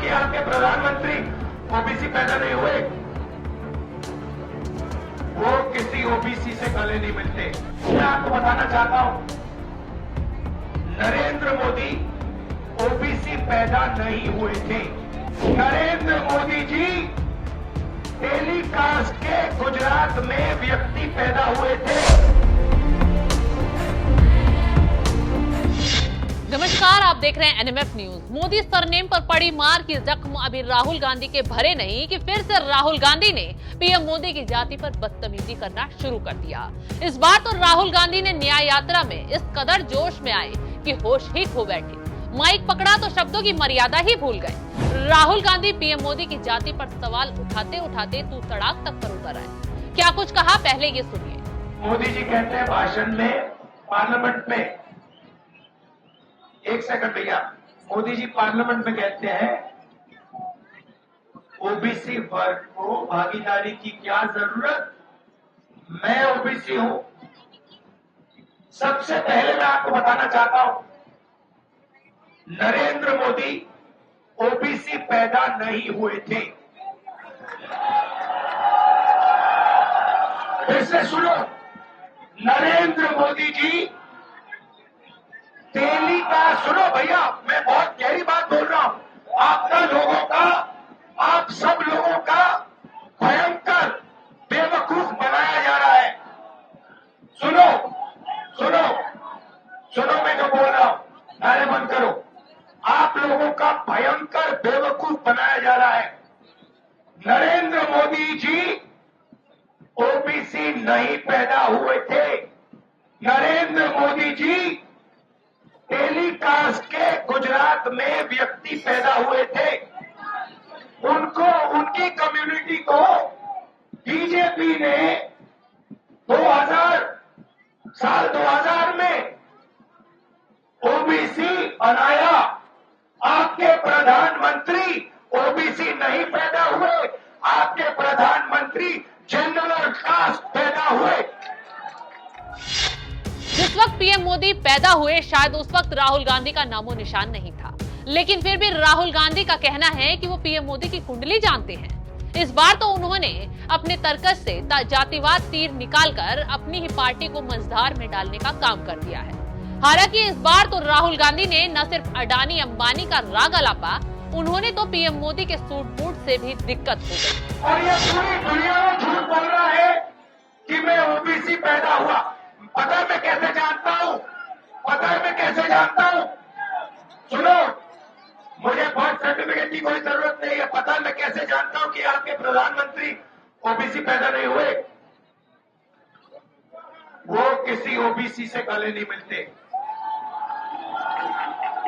कि आपके प्रधानमंत्री ओबीसी पैदा नहीं हुए, वो किसी ओबीसी से गले नहीं मिलते। मैं आपको बताना चाहता हूं, नरेंद्र मोदी ओबीसी पैदा नहीं हुए थे। नरेंद्र मोदी जी टेलीकास्ट के गुजरात में व्यक्ति पैदा हुए थे। नमस्कार, आप देख रहे हैं एनएमएफ न्यूज। मोदी सरनेम पर पड़ी मार की जख्म अभी राहुल गांधी के भरे नहीं कि फिर से राहुल गांधी ने पीएम मोदी की जाति पर बदतमीजी करना शुरू कर दिया। इस बार तो राहुल गांधी ने न्याय यात्रा में इस कदर जोश में आए कि होश ही खो बैठे। माइक पकड़ा तो शब्दों की मर्यादा ही भूल गए। राहुल गांधी पीएम मोदी की जाति पर सवाल उठाते उठाते तू तड़ाक तक पर उतर आए। क्या कुछ कहा, पहले ये सुनिए। मोदी जी कहते हैं भाषण में, पार्लियामेंट में, एक सेकंड भैया, मोदी जी पार्लियामेंट में कहते हैं ओबीसी वर्ग को भागीदारी की क्या जरूरत, मैं ओबीसी हूं। सबसे पहले मैं आपको बताना चाहता हूं, नरेंद्र मोदी ओबीसी पैदा नहीं हुए थे। फिर से सुनो, नरेंद्र मोदी जी दिल्ली का, सुनो भैया, मैं बहुत गहरी बात बोल रहा हूं। आपका लोगों का, आप सब लोगों का भयंकर बेवकूफ बनाया जा रहा है। सुनो सुनो सुनो, मैं जो बोल रहा हूं, नारे बंद करो। आप लोगों का भयंकर बेवकूफ बनाया जा रहा है। नरेंद्र मोदी जी ओबीसी नहीं पैदा हुए थे। नरेंद्र मोदी जी टेलीकास्ट के गुजरात में व्यक्ति पैदा हुए थे। उनको, उनकी कम्युनिटी को बीजेपी ने 2000 में ओबीसी बनाया। आपके प्रधानमंत्री ओबीसी नहीं पैदा हुए, आपके प्रधानमंत्री जनरल कास्ट पैदा हुए। जिस वक्त पीएम मोदी पैदा हुए, शायद उस वक्त राहुल गांधी का नामो निशान नहीं था, लेकिन फिर भी राहुल गांधी का कहना है कि वो पीएम मोदी की कुंडली जानते हैं। इस बार तो उन्होंने अपने तर्कस से जातिवाद तीर निकालकर अपनी ही पार्टी को मझधार में डालने का काम कर दिया है। हालांकि इस बार तो राहुल गांधी ने न सिर्फ अडानी अंबानी का राग अलापा, उन्होंने तो पीएम मोदी के सूट बूट से भी दिक्कत हो गई। और ये पूरी दुनिया में झूठ बोल रहा है कि मैं ओबीसी पैदा हुआ। पता है मैं कैसे जानता हूं, पता है मैं कैसे जानता हूं। सुनो, मुझे बर्थ सर्टिफिकेट की कोई जरूरत नहीं है। पता है मैं कैसे जानता हूं कि आपके प्रधानमंत्री ओबीसी पैदा नहीं हुए। वो किसी ओबीसी से गले नहीं मिलते।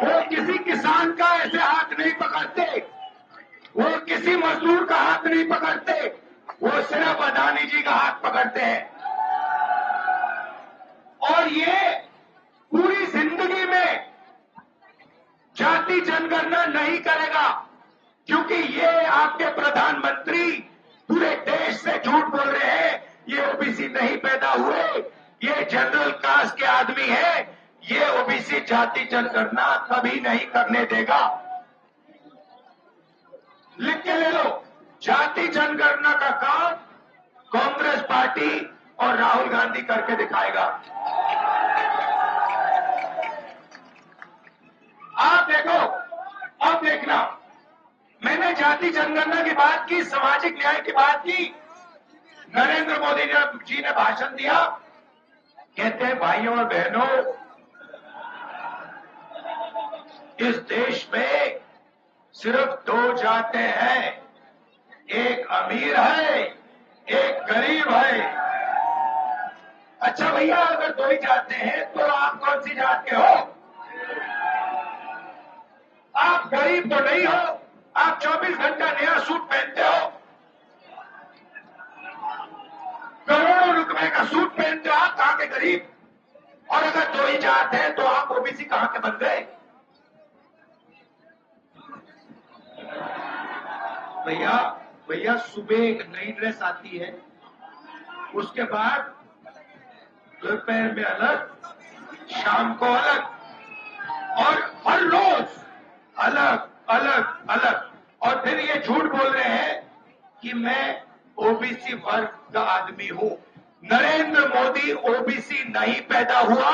वो किसी किसान का ऐसे हाथ नहीं पकड़ते, वो किसी मजदूर का हाथ नहीं पकड़ते, वो सिर्फ अडानी जी का हाथ पकड़ते हैं। और ये पूरी जिंदगी में जाति जनगणना नहीं करेगा, क्योंकि ये आपके प्रधानमंत्री पूरे देश से झूठ बोल रहे हैं। ये ओबीसी नहीं पैदा हुए, ये जनरल कास्ट के आदमी है, ये ओबीसी जाति जनगणना कभी नहीं करने देगा। लिख के ले लो, जाति जनगणना का काम कांग्रेस पार्टी और राहुल गांधी करके दिखाएगा। आप देखो, अब देखना, मैंने जाति जनगणना की बात की, सामाजिक न्याय की बात की। नरेंद्र मोदी जी ने भाषण दिया, कहते हैं भाइयों और बहनों, इस देश में सिर्फ 2 जातें हैं, एक अमीर है, एक गरीब है। अच्छा भैया, अगर 2 ही जाते हैं तो आप कौन सी जात के हो? आप गरीब तो नहीं हो, आप 24 घंटा नया सूट पहनते हो, करोड़ों रुपए का सूट पहनते हो, आप कहां के गरीब? और अगर 2 ही जात है तो आप ओबीसी कहां के बन गए? भैया सुबह एक नई ड्रेस आती है, उसके बाद दोपहर में अलग, शाम को अलग, और हर रोज अलग अलग अलग। कि मैं ओबीसी वर्ग का आदमी हूं। नरेंद्र मोदी ओबीसी नहीं पैदा हुआ,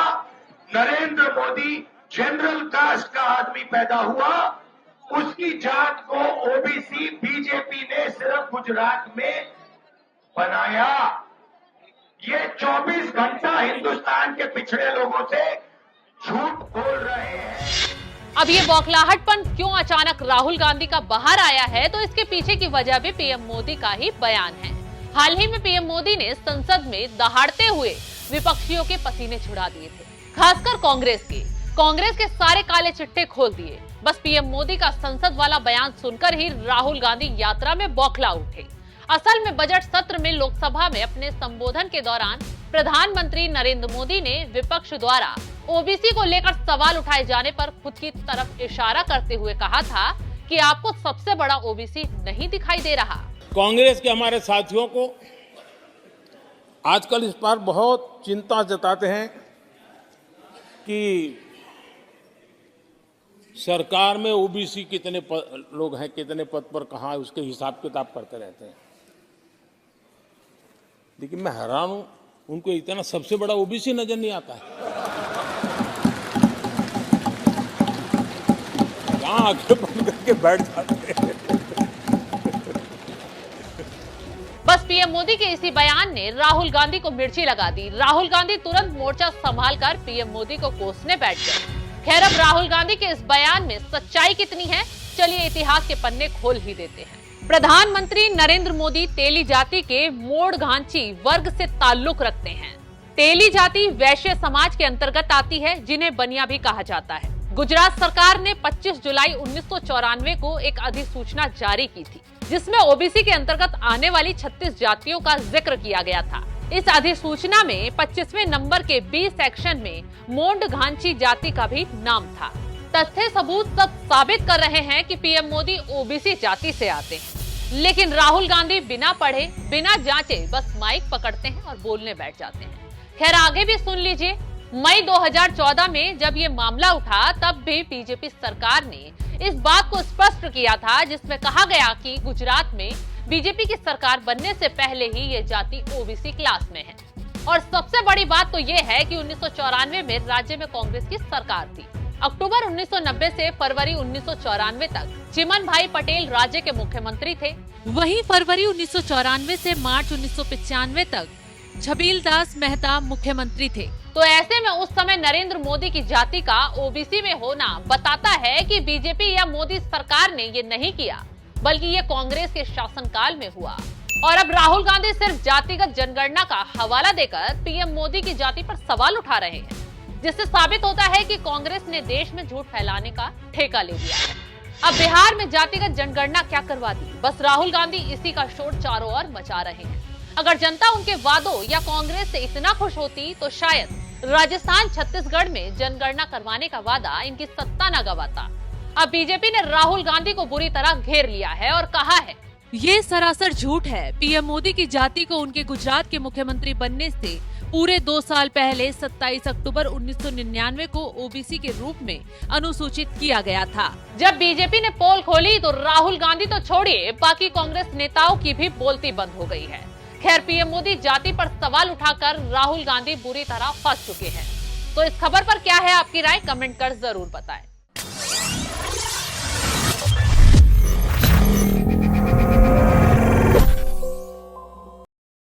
नरेंद्र मोदी जनरल कास्ट का आदमी पैदा हुआ। उसकी जात को ओबीसी बीजेपी ने सिर्फ गुजरात में बनाया। ये 24 घंटा हिंदुस्तान के पिछड़े लोगों से झूठ बोल रहे हैं। अब ये बौखलाहटपन क्यों अचानक राहुल गांधी का बाहर आया है, तो इसके पीछे की वजह भी पीएम मोदी का ही बयान है। हाल ही में पीएम मोदी ने संसद में दहाड़ते हुए विपक्षियों के पसीने छुड़ा दिए थे, खासकर कांग्रेस के सारे काले चिट्ठे खोल दिए। बस पीएम मोदी का संसद वाला बयान सुनकर ही राहुल गांधी यात्रा में बौखला उठे। असल में बजट सत्र में लोकसभा में अपने संबोधन के दौरान प्रधानमंत्री नरेंद्र मोदी ने विपक्ष द्वारा ओबीसी को लेकर सवाल उठाए जाने पर खुद की तरफ इशारा करते हुए कहा था कि आपको सबसे बड़ा ओबीसी नहीं दिखाई दे रहा। कांग्रेस के हमारे साथियों को आजकल इस पर बहुत चिंता जताते हैं कि सरकार में ओबीसी कितने लोग हैं, कितने पद पर कहां है, उसके हिसाब किताब करते रहते हैं। लेकिन मैं हैरान हूं, उनको इतना सबसे बड़ा ओबीसी नजर नहीं आता है। कहां आंखें बंद करके बैठ जाते हैं। बस पीएम मोदी के इसी बयान ने राहुल गांधी को मिर्ची लगा दी। राहुल गांधी तुरंत मोर्चा संभालकर पीएम मोदी को कोसने बैठ गए। खैर, अब राहुल गांधी के इस बयान में सच्चाई कितनी है, चलिए इतिहास के पन्ने खोल ही देते हैं। प्रधानमंत्री नरेंद्र मोदी तेली जाति के मोड़घांची वर्ग से ताल्लुक रखते हैं। तेली जाति वैश्य समाज के अंतर्गत आती है, जिन्हें बनिया भी कहा जाता है। गुजरात सरकार ने 25 जुलाई 1994 को एक अधिसूचना जारी की थी, जिसमें ओबीसी के अंतर्गत आने वाली 36 जातियों का जिक्र किया गया था। इस अधिसूचना में 25वें नंबर के बी सेक्शन में मोड़घांची जाति का भी नाम था। तथ्य सबूत सब साबित कर रहे हैं कि पीएम मोदी ओबीसी जाति से आते हैं, लेकिन राहुल गांधी बिना पढ़े बिना जांचे बस माइक पकड़ते हैं और बोलने बैठ जाते हैं। खैर, आगे भी सुन लीजिए। मई 2014 में जब ये मामला उठा, तब भी बीजेपी सरकार ने इस बात को स्पष्ट किया था, जिसमें कहा गया कि गुजरात में बीजेपी की सरकार बनने से पहले ही ये जाति ओबीसी क्लास में है। और सबसे बड़ी बात तो ये है कि 1994 में राज्य में कांग्रेस की सरकार थी। अक्टूबर 1990 से फरवरी 1994 तक चिमन भाई पटेल राज्य के मुख्यमंत्री थे। वहीं फरवरी 1994 से मार्च 1995 तक छबील दास मेहता मुख्यमंत्री थे। तो ऐसे में उस समय नरेंद्र मोदी की जाति का ओबीसी में होना बताता है कि बीजेपी या मोदी सरकार ने ये नहीं किया, बल्कि ये कांग्रेस के शासनकाल में हुआ। और अब राहुल गांधी सिर्फ जातिगत जनगणना का हवाला देकर पीएम मोदी की जाति पर सवाल उठा रहे हैं, जिससे साबित होता है कि कांग्रेस ने देश में झूठ फैलाने का ठेका ले लिया है। अब बिहार में जातिगत जनगणना क्या करवा दी, बस राहुल गांधी इसी का शोर चारों ओर मचा रहे हैं। अगर जनता उनके वादों या कांग्रेस से इतना खुश होती तो शायद राजस्थान, छत्तीसगढ़ में जनगणना करवाने का वादा इनकी सत्ता न गवाता। अब बीजेपी ने राहुल गांधी को बुरी तरह घेर लिया है और कहा है, ये सरासर झूठ है। पीएम मोदी की जाति को उनके गुजरात के मुख्यमंत्री बनने से पूरे 2 साल पहले 27 अक्टूबर 1999 को ओबीसी के रूप में अनुसूचित किया गया था। जब बीजेपी ने पोल खोली तो राहुल गांधी तो छोड़िए, बाकी कांग्रेस नेताओं की भी बोलती बंद हो गई है। खैर, पीएम मोदी जाति पर सवाल उठाकर राहुल गांधी बुरी तरह फंस चुके हैं। तो इस खबर पर क्या है आपकी राय, कमेंट कर जरूर बताएं।